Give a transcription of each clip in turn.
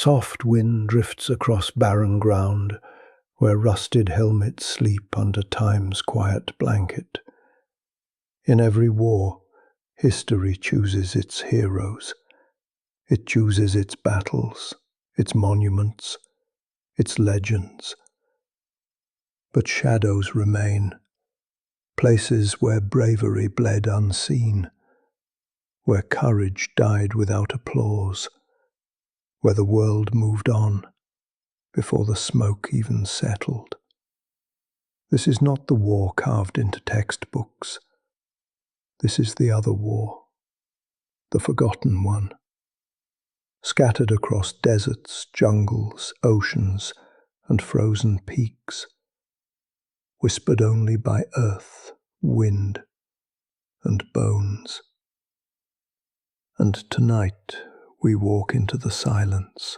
Soft wind drifts across barren ground, where rusted helmets sleep under time's quiet blanket. In every war, history chooses its heroes. It chooses its battles, its monuments, its legends. But shadows remain, places where bravery bled unseen, where courage died without applause, where the world moved on before the smoke even settled. This is not the war carved into textbooks. This is the other war, the forgotten one, scattered across deserts, jungles, oceans, and frozen peaks, whispered only by earth, wind, and bones. And tonight we walk into the silence.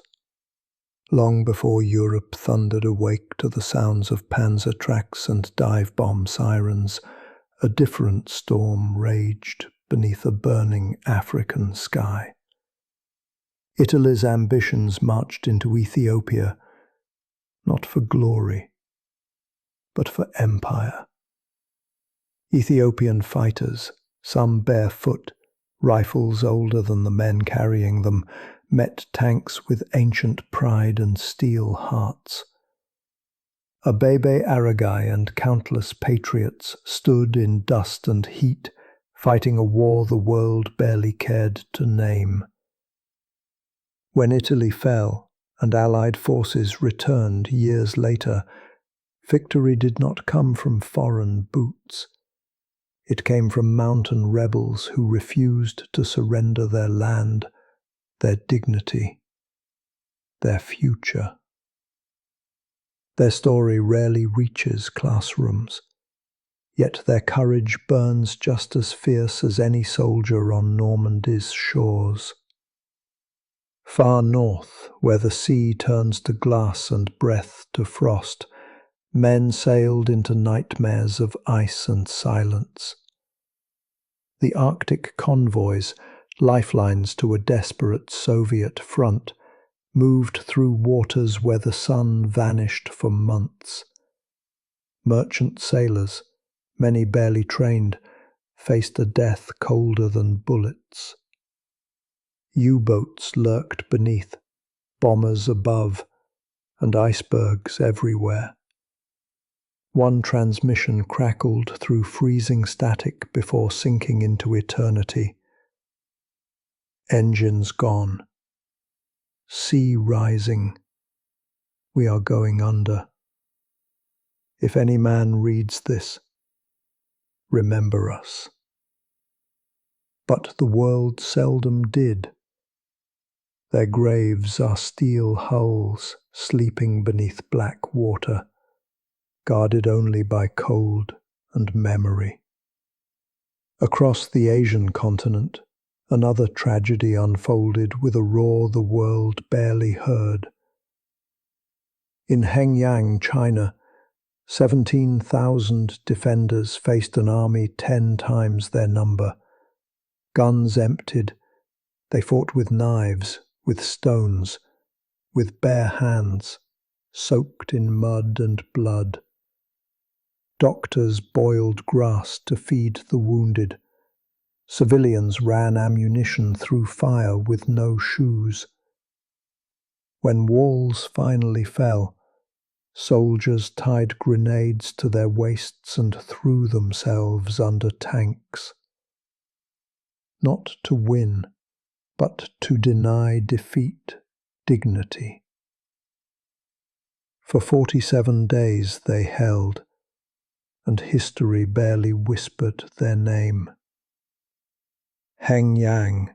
Long before Europe thundered awake to the sounds of panzer tracks and dive bomb sirens, a different storm raged beneath a burning African sky. Italy's ambitions marched into Ethiopia, not for glory, but for empire. Ethiopian fighters, some barefoot, rifles older than the men carrying them, met tanks with ancient pride and steel hearts. Abebe Aragai and countless patriots stood in dust and heat, fighting a war the world barely cared to name. When Italy fell and Allied forces returned years later, victory did not come from foreign boots. It came from mountain rebels who refused to surrender their land, their dignity, their future. Their story rarely reaches classrooms, yet their courage burns just as fierce as any soldier on Normandy's shores. Far north, where the sea turns to glass and breath to frost, men sailed into nightmares of ice and silence. The Arctic convoys, lifelines to a desperate Soviet front, moved through waters where the sun vanished for months. Merchant sailors, many barely trained, faced a death colder than bullets. U-boats lurked beneath, bombers above, and icebergs everywhere. One transmission crackled through freezing static before sinking into eternity. Engines gone. Sea rising. We are going under. If any man reads this, remember us. But the world seldom did. Their graves are steel hulls sleeping beneath black water, guarded only by cold and memory. Across the Asian continent, another tragedy unfolded with a roar the world barely heard. In Hengyang, China, 17,000 defenders faced an army 10 times their number. Guns emptied, they fought with knives, with stones, with bare hands, soaked in mud and blood. Doctors boiled grass to feed the wounded. Civilians ran ammunition through fire with no shoes. When walls finally fell, soldiers tied grenades to their waists and threw themselves under tanks. Not to win, but to deny defeat dignity. For 47 days they held, and history barely whispered their name. Hengyang,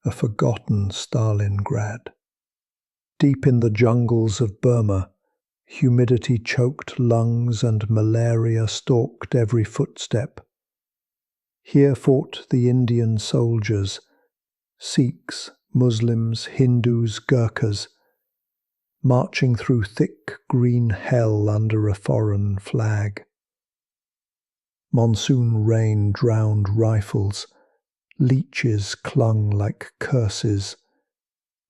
a forgotten Stalingrad. Deep in the jungles of Burma, humidity choked lungs and malaria stalked every footstep. Here fought the Indian soldiers, Sikhs, Muslims, Hindus, Gurkhas, marching through thick green hell under a foreign flag. Monsoon rain drowned rifles, leeches clung like curses,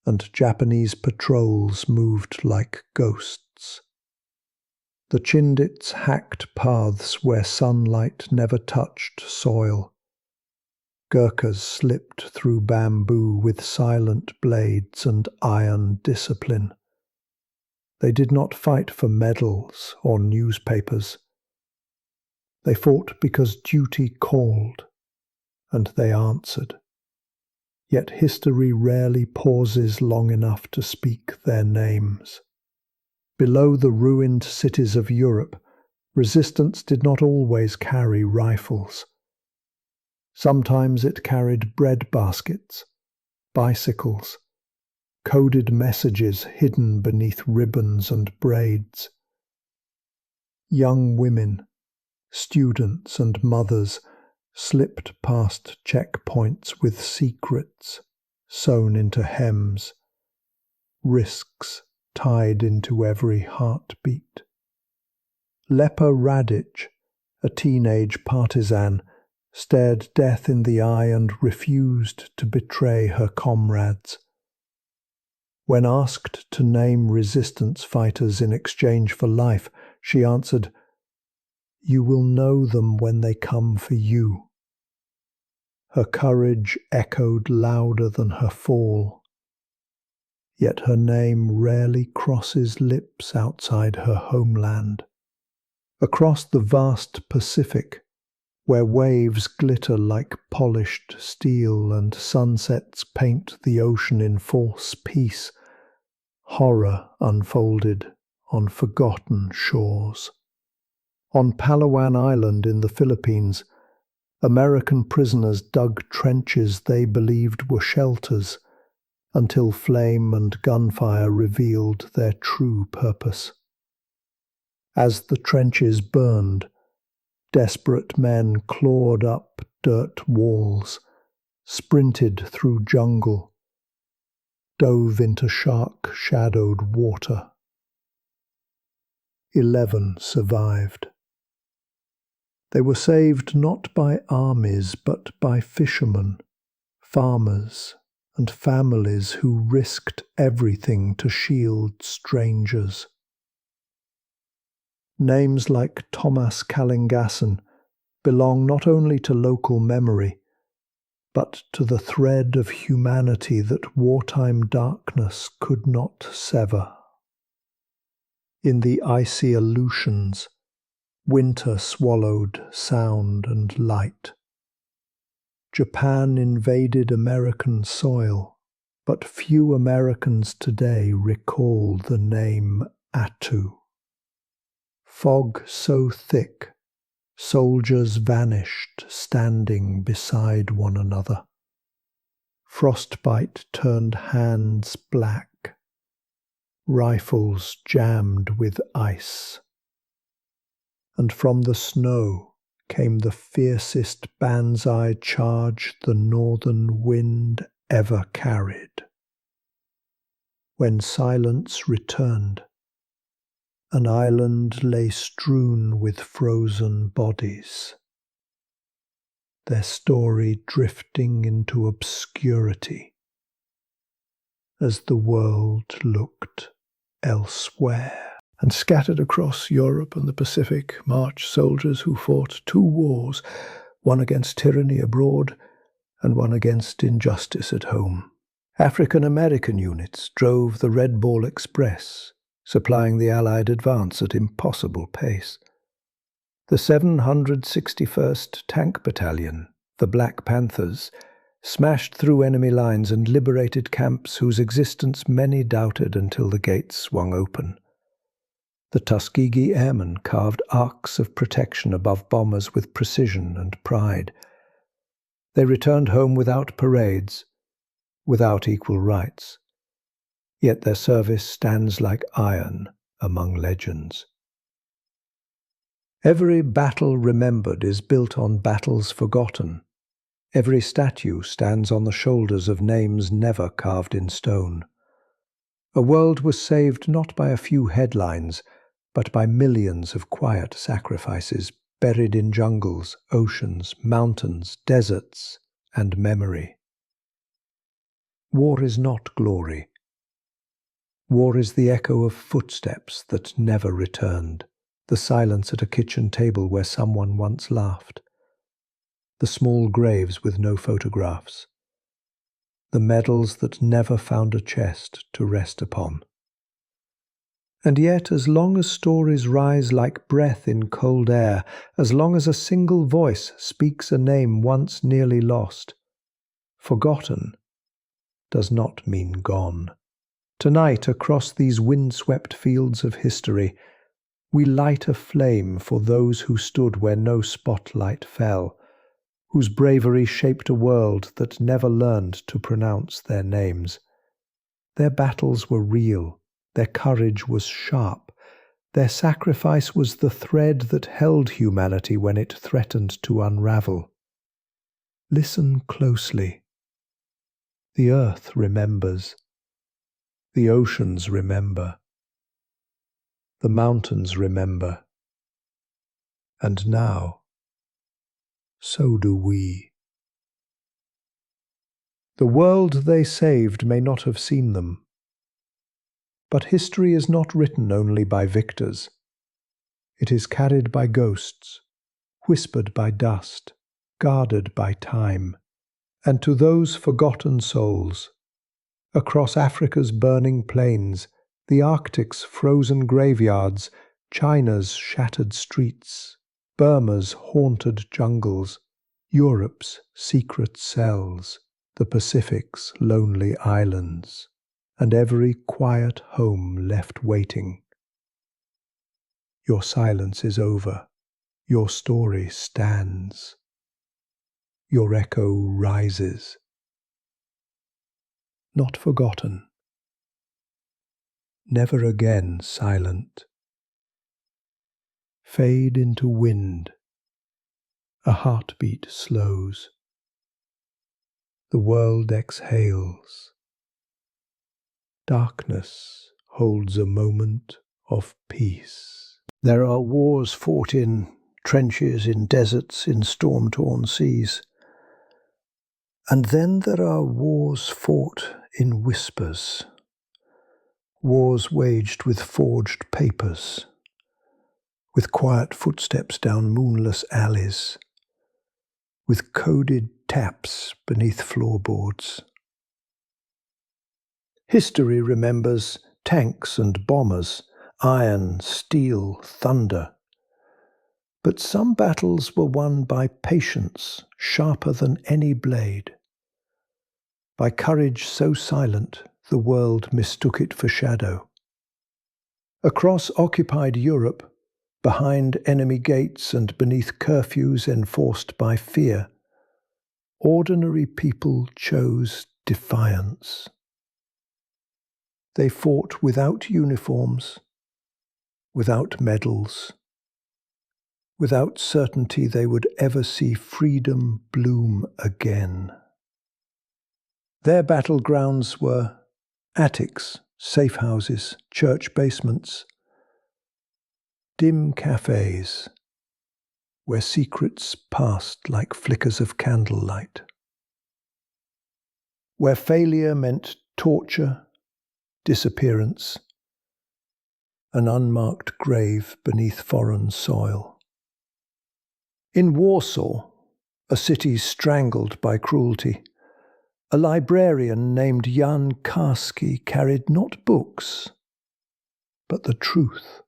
and Japanese patrols moved like ghosts. The Chindits hacked paths where sunlight never touched soil. Gurkhas slipped through bamboo with silent blades and iron discipline. They did not fight for medals or newspapers. They fought because duty called, and they answered. Yet history rarely pauses long enough to speak their names. Below the ruined cities of Europe, resistance did not always carry rifles. Sometimes it carried bread baskets, bicycles, coded messages hidden beneath ribbons and braids. Young women, students and mothers slipped past checkpoints with secrets sewn into hems, risks tied into every heartbeat. Lepa Radic, a teenage partisan, stared death in the eye and refused to betray her comrades. When asked to name resistance fighters in exchange for life, she answered, "You will know them when they come for you." Her courage echoed louder than her fall. Yet her name rarely crosses lips outside her homeland. Across the vast Pacific, where waves glitter like polished steel and sunsets paint the ocean in false peace, horror unfolded on forgotten shores. On Palawan Island in the Philippines, American prisoners dug trenches they believed were shelters until flame and gunfire revealed their true purpose. As the trenches burned, desperate men clawed up dirt walls, sprinted through jungle, dove into shark-shadowed water. 11 survived. They were saved not by armies but by fishermen, farmers, and families who risked everything to shield strangers. Names like Thomas Kalingassen belong not only to local memory, but to the thread of humanity that wartime darkness could not sever. In the icy Aleutians, winter swallowed sound and light. Japan invaded American soil, but few Americans today recall the name Attu. Fog so thick, soldiers vanished standing beside one another. Frostbite turned hands black, rifles jammed with ice. And from the snow came the fiercest banzai charge the northern wind ever carried. When silence returned, an island lay strewn with frozen bodies, their story drifting into obscurity as the world looked elsewhere. And scattered across Europe and the Pacific marched soldiers who fought 2 wars, one against tyranny abroad and one against injustice at home. African-American units drove the Red Ball Express, supplying the Allied advance at impossible pace. The 761st Tank Battalion, the Black Panthers, smashed through enemy lines and liberated camps whose existence many doubted until the gates swung open. The Tuskegee Airmen carved arcs of protection above bombers with precision and pride. They returned home without parades, without equal rights. Yet their service stands like iron among legends. Every battle remembered is built on battles forgotten. Every statue stands on the shoulders of names never carved in stone. A world was saved not by a few headlines, but by millions of quiet sacrifices buried in jungles, oceans, mountains, deserts, and memory. War is not glory, War is the echo of footsteps that never returned, the silence at a kitchen table where someone once laughed, the small graves with no photographs, the medals that never found a chest to rest upon. And yet, as long as stories rise like breath in cold air, as long as a single voice speaks a name once nearly lost, forgotten does not mean gone. Tonight, across these windswept fields of history, we light a flame for those who stood where no spotlight fell, whose bravery shaped a world that never learned to pronounce their names. Their battles were real, their courage was sharp, their sacrifice was the thread that held humanity when it threatened to unravel. Listen closely. The earth remembers. The oceans remember. The mountains remember. And now, so do we. The world they saved may not have seen them, but history is not written only by victors. It is carried by ghosts, whispered by dust, guarded by time. And to those forgotten souls, across Africa's burning plains, the Arctic's frozen graveyards, China's shattered streets, Burma's haunted jungles, Europe's secret cells, the Pacific's lonely islands, and every quiet home left waiting. Your silence is over. Your story stands. Your echo rises. Not forgotten. Never again silent. Fade into wind. A heartbeat slows. The world exhales. Darkness holds a moment of peace. There are wars fought in trenches, in deserts, in storm-torn seas. And then there are wars fought in whispers. Wars waged with forged papers, with quiet footsteps down moonless alleys, with coded taps beneath floorboards. History remembers tanks and bombers, iron, steel, thunder. But some battles were won by patience sharper than any blade, by courage so silent the world mistook it for shadow. Across occupied Europe, behind enemy gates and beneath curfews enforced by fear, ordinary people chose defiance. They fought without uniforms, without medals, without certainty they would ever see freedom bloom again. Their battlegrounds were attics, safe houses, church basements, dim cafes, where secrets passed like flickers of candlelight, where failure meant torture, disappearance, an unmarked grave beneath foreign soil. In Warsaw, a city strangled by cruelty, a librarian named Jan Karski carried not books, but the truth.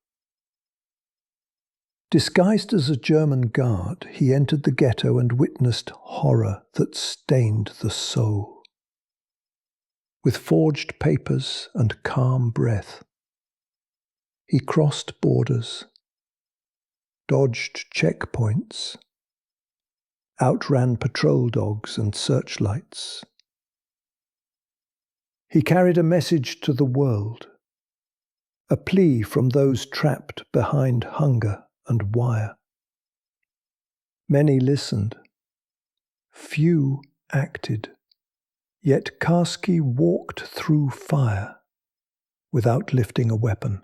Disguised as a German guard, he entered the ghetto and witnessed horror that stained the soul. With forged papers and calm breath, he crossed borders, dodged checkpoints, outran patrol dogs and searchlights. He carried a message to the world, a plea from those trapped behind hunger and wire. Many listened, few acted, yet Karski walked through fire without lifting a weapon,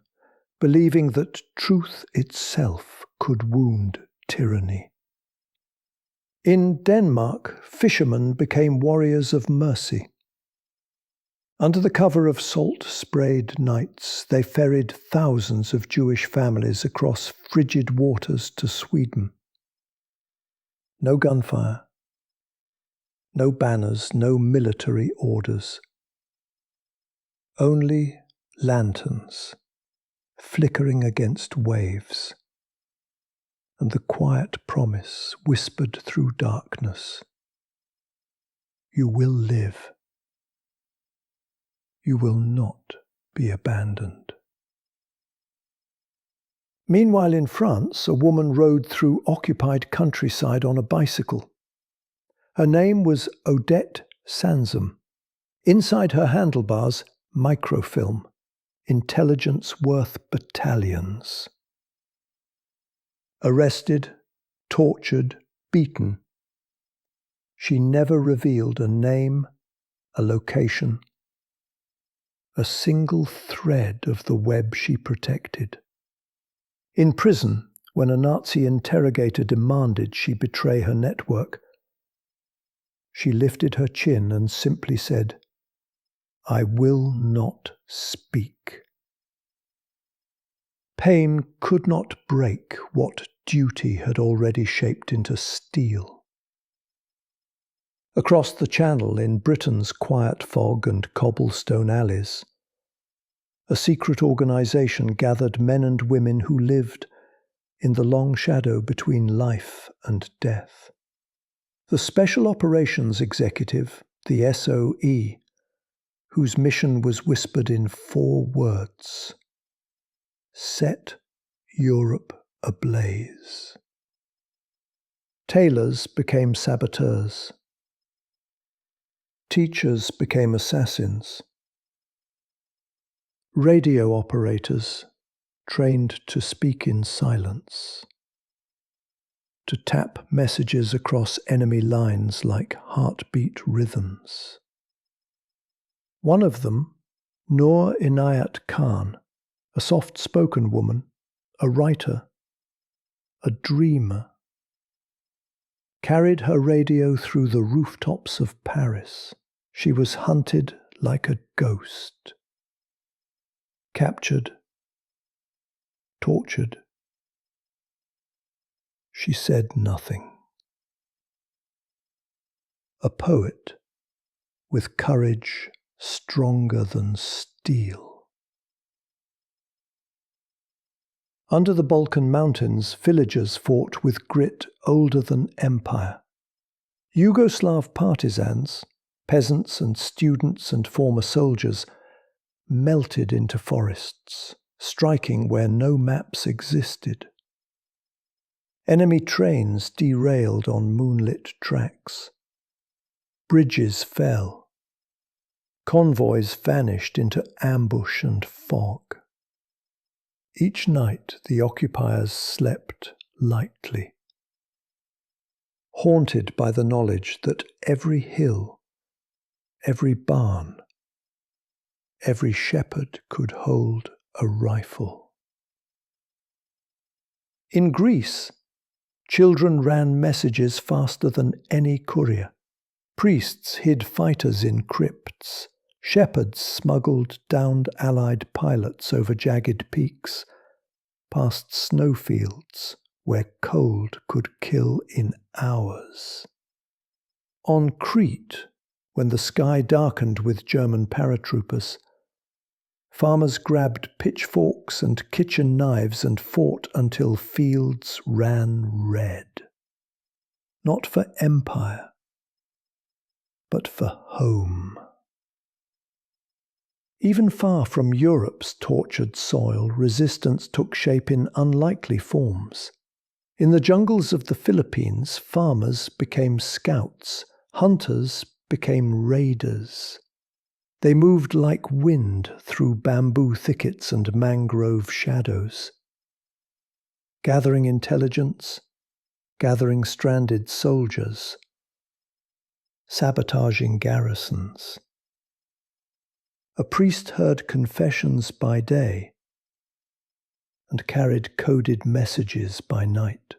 believing that truth itself could wound tyranny. In Denmark, fishermen became warriors of mercy. Under the cover of salt-sprayed nights, they ferried thousands of Jewish families across frigid waters to Sweden. No gunfire, no banners, no military orders. Only lanterns flickering against waves, and the quiet promise whispered through darkness: you will live. You will not be abandoned. Meanwhile, in France, a woman rode through occupied countryside on a bicycle. Her name was Odette Sansom. Inside her handlebars, microfilm, intelligence worth battalions. Arrested, tortured, beaten. She never revealed a name, a location, a single thread of the web she protected. In prison, when a Nazi interrogator demanded she betray her network, she lifted her chin and simply said, "I will not speak." Pain could not break what duty had already shaped into steel. Across the Channel, in Britain's quiet fog and cobblestone alleys, a secret organisation gathered men and women who lived in the long shadow between life and death. The Special Operations Executive, the SOE, whose mission was whispered in 4 words: set Europe ablaze. Tailors became saboteurs. Teachers became assassins. Radio operators trained to speak in silence, to tap messages across enemy lines like heartbeat rhythms. One of them, Noor Inayat Khan, a soft-spoken woman, a writer, a dreamer, carried her radio through the rooftops of Paris. She was hunted like a ghost, captured, tortured. She said nothing. A poet with courage stronger than steel. Under the Balkan mountains, villagers fought with grit older than empire. Yugoslav partisans, peasants and students and former soldiers, melted into forests, striking where no maps existed. Enemy trains derailed on moonlit tracks. Bridges fell. Convoys vanished into ambush and fog. Each night the occupiers slept lightly, haunted by the knowledge that every hill, every barn, every shepherd could hold a rifle. In Greece, children ran messages faster than any courier. Priests hid fighters in crypts. Shepherds smuggled downed Allied pilots over jagged peaks, past snowfields where cold could kill in hours. On Crete, when the sky darkened with German paratroopers, farmers grabbed pitchforks and kitchen knives and fought until fields ran red. Not for empire, but for home. Even far from Europe's tortured soil, resistance took shape in unlikely forms. In the jungles of the Philippines, farmers became scouts, hunters became raiders. They moved like wind through bamboo thickets and mangrove shadows, gathering intelligence, gathering stranded soldiers, sabotaging garrisons. A priest heard confessions by day and carried coded messages by night.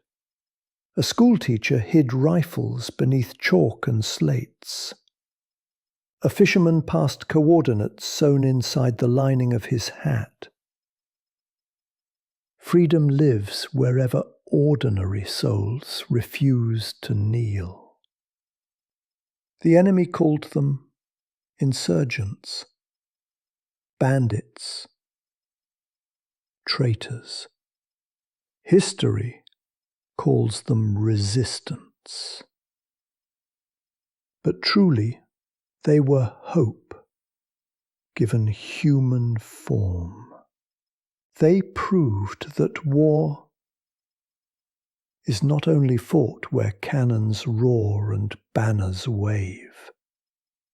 A schoolteacher hid rifles beneath chalk and slates. A fisherman passed coordinates sewn inside the lining of his hat. Freedom lives wherever ordinary souls refuse to kneel. The enemy called them insurgents, bandits, traitors. History calls them resistance. But truly, they were hope given human form. They proved that war is not only fought where cannons roar and banners wave.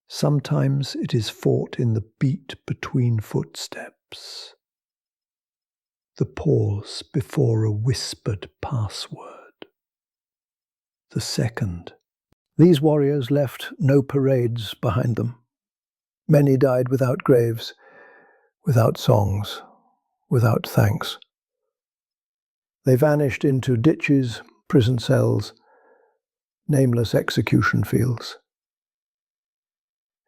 Sometimes it is fought in the beat between footsteps, the pause before a whispered password, the second. These warriors left no parades behind them. Many died without graves, without songs, without thanks. They vanished into ditches, prison cells, nameless execution fields.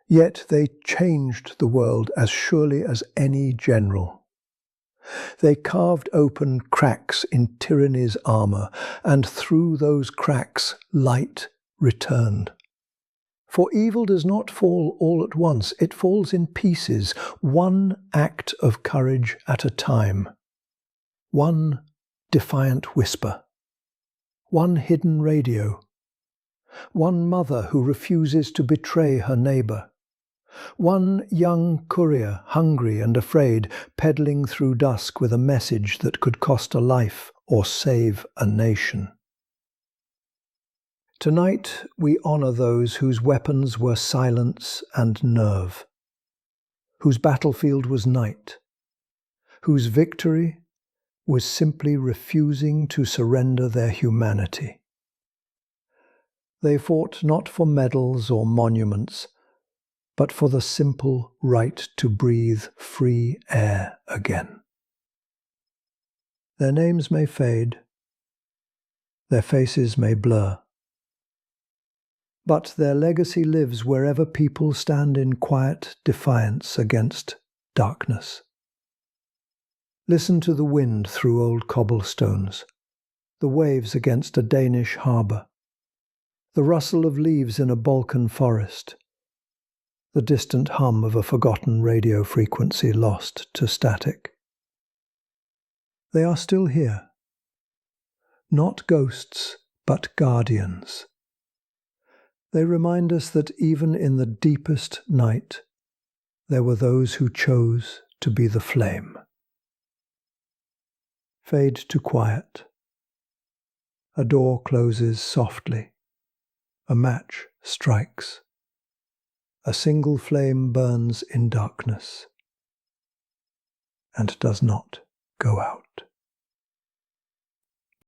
Yet they changed the world as surely as any general. They carved open cracks in tyranny's armour, and through those cracks light returned. For evil does not fall all at once, it falls in pieces, one act of courage at a time, one defiant whisper, one hidden radio, one mother who refuses to betray her neighbour, one young courier, hungry and afraid, peddling through dusk with a message that could cost a life or save a nation. Tonight we honour those whose weapons were silence and nerve, whose battlefield was night, whose victory was simply refusing to surrender their humanity. They fought not for medals or monuments, but for the simple right to breathe free air again. Their names may fade, their faces may blur, but their legacy lives wherever people stand in quiet defiance against darkness. Listen to the wind through old cobblestones, the waves against a Danish harbour, the rustle of leaves in a Balkan forest, the distant hum of a forgotten radio frequency lost to static. They are still here, not ghosts, but guardians. They remind us that even in the deepest night, there were those who chose to be the flame. Fade to quiet. A door closes softly. A match strikes. A single flame burns in darkness and does not go out.